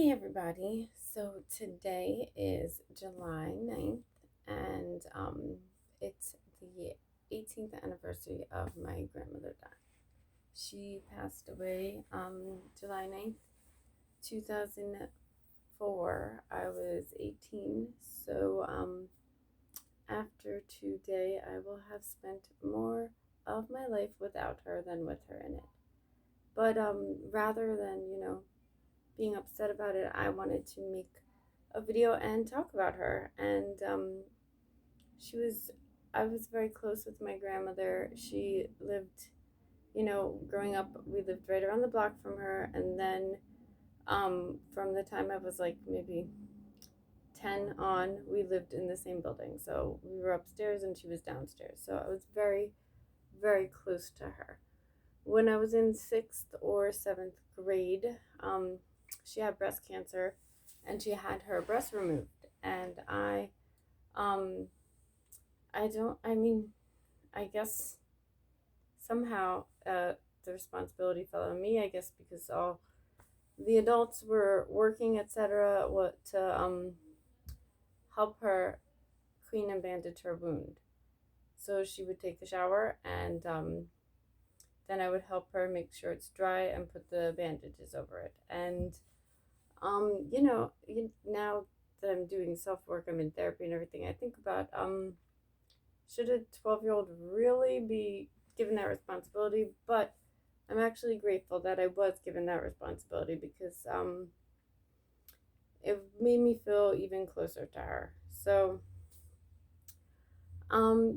Hey everybody. So today is July 9th and it's the 18th anniversary of my grandmother dying. She passed away July 9th, 2004. I was 18. So after today I will have spent more of my life without her than with her in it. But rather than, being upset about it, I wanted to make a video and talk about her. And she was, I was very close with my grandmother. She lived, growing up, we lived right around the block from her. And then from the time I was like maybe 10 on, we lived in the same building. So we were upstairs and she was downstairs. So I was very, very close to her. When I was in sixth or seventh grade, she had breast cancer and she had her breast removed. And um, I don't, I mean, I guess somehow the responsibility fell on me, I guess, because all the adults were working, etc., what to help her clean and bandage her wound. So she would take the shower and then I would help her make sure it's dry and put the bandages over it. And now that I'm doing self work, I'm in therapy and everything. I think about should a 12-year-old really be given that responsibility? But I'm actually grateful that I was given that responsibility because it made me feel even closer to her. So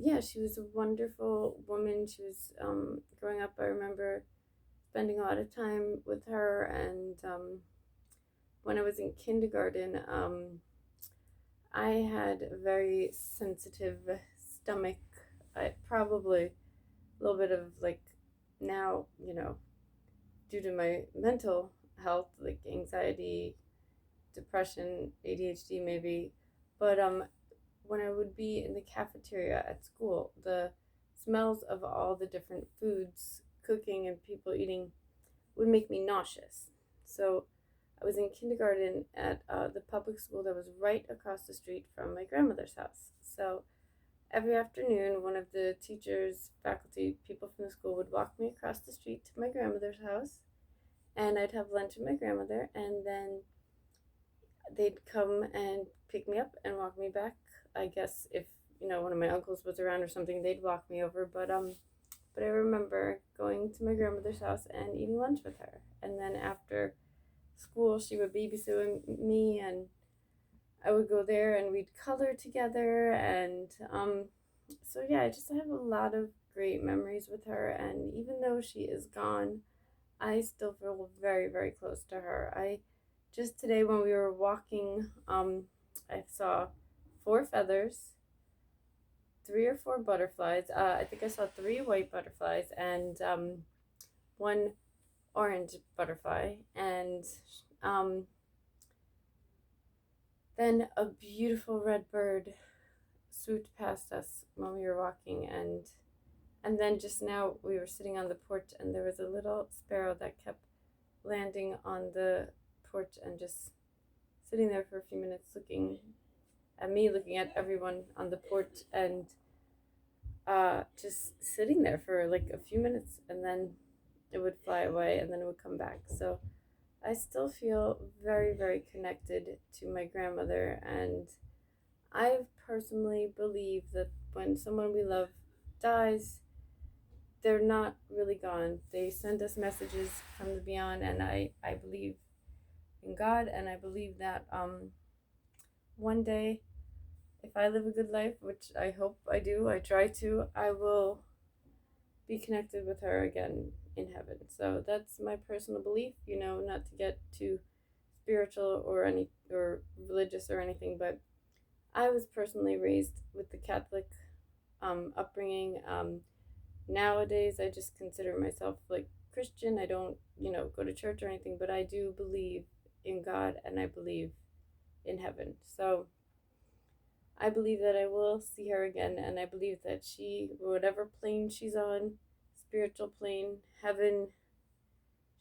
yeah, she was a wonderful woman. She was growing up. I remember spending a lot of time with her, and when I was in kindergarten, I had a very sensitive stomach. I probably a little bit of like now, due to my mental health, like anxiety, depression, ADHD maybe. But when I would be in the cafeteria at school, the smells of all the different foods cooking and people eating would make me nauseous. So I was in kindergarten at the public school that was right across the street from my grandmother's house. So every afternoon, one of the teachers, faculty, people from the school would walk me across the street to my grandmother's house, and I'd have lunch with my grandmother, and then they'd come and pick me up and walk me back. I guess if one of my uncles was around or something, they'd walk me over. But I remember going to my grandmother's house and eating lunch with her, and then after school, she would babysit me, and I would go there and we'd color together. And so, yeah, I just have a lot of great memories with her. And even though she is gone, I still feel very, very close to her. I just today, when we were walking, I saw four feathers, three or four butterflies. I think I saw three white butterflies and one orange butterfly, and um, then a beautiful red bird swooped past us when we were walking, and then just now we were sitting on the porch and there was a little sparrow that kept landing on the porch and just sitting there for a few minutes looking at me, looking at everyone on the porch, and just sitting there for like a few minutes, and then it would fly away and then it would come back. So I still feel very, very connected to my grandmother, and I personally believe that when someone we love dies, they're not really gone. They send us messages from the beyond, and I believe in God, and I believe that one day, if I live a good life, which I hope I do, I try to, I will be connected with her again in heaven. So that's my personal belief, not to get too spiritual or religious or anything, but I was personally raised with the Catholic upbringing. Nowadays, I just consider myself like Christian. I don't, go to church or anything, but I do believe in God and I believe in heaven. So I believe that I will see her again, and I believe that she, whatever plane she's on, spiritual plane, heaven,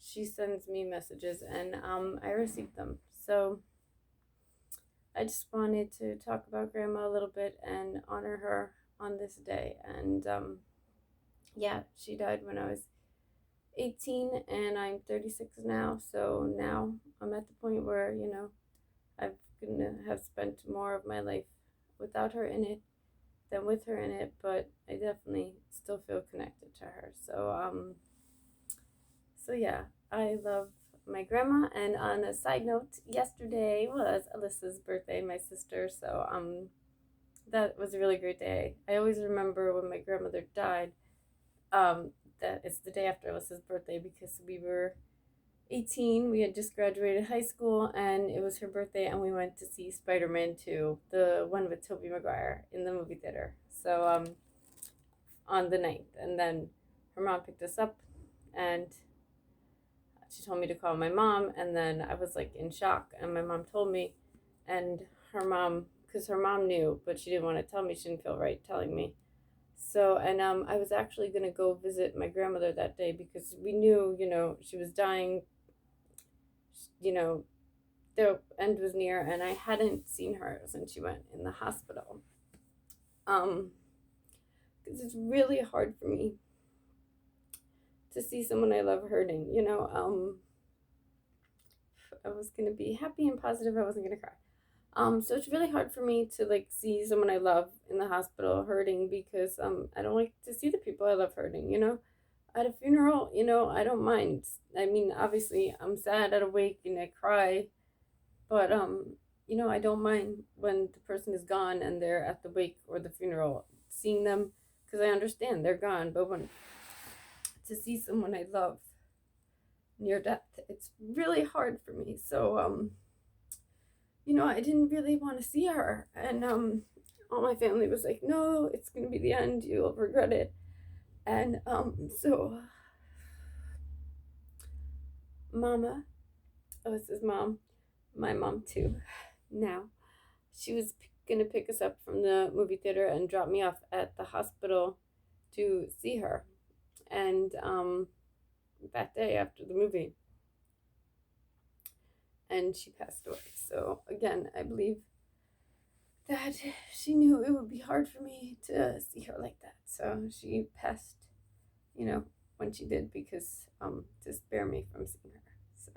she sends me messages, and I receive them. So I just wanted to talk about grandma a little bit and honor her on this day. And yeah, she died when I was 18 and I'm 36 now. So now I'm at the point where, I'm gonna have spent more of my life without her in it than with her in it, but I definitely still feel connected to her. So yeah, I love my grandma. And on a side note, yesterday was Alyssa's birthday, my sister. So that was a really great day. I always remember when my grandmother died. That it's the day after Alyssa's birthday because we were 18. We had just graduated high school, and it was her birthday, and we went to see Spider-Man 2, the one with Tobey Maguire, in the movie theater. So on the 9th, and then her mom picked us up, and she told me to call my mom, and then I was like in shock, and my mom told me, and her mom, because her mom knew, but she didn't want to tell me. She didn't feel right telling me. So, and I was actually going to go visit my grandmother that day because we knew, she was dying, you know, the end was near, and I hadn't seen her since she went in the hospital. Um, because it's really hard for me to see someone I love hurting, I was going to be happy and positive I wasn't going to cry. So it's really hard for me to like see someone I love in the hospital hurting because I don't like to see the people I love hurting. At a funeral, I don't mind. I mean, obviously I'm sad at a wake and I cry, but I don't mind when the person is gone and they're at the wake or the funeral, seeing them because I understand they're gone. But when to see someone I love near death, it's really hard for me. So I didn't really want to see her. And all my family was like, no, it's going to be the end. You'll regret it. And so Mama, oh, this is Mom, my mom too, now, she was going to pick us up from the movie theater and drop me off at the hospital to see her. And that day after the movie, and she passed away. So again, I believe that she knew it would be hard for me to see her like that. So she passed, when she did because to spare me from seeing her. So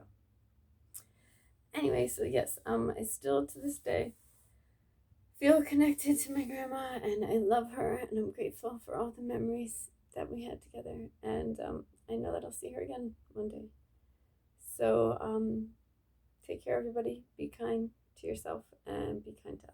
anyway, so yes, I still to this day feel connected to my grandma, and I love her, and I'm grateful for all the memories that we had together. And I know that I'll see her again one day. So take care, everybody. Be kind to yourself and be kind to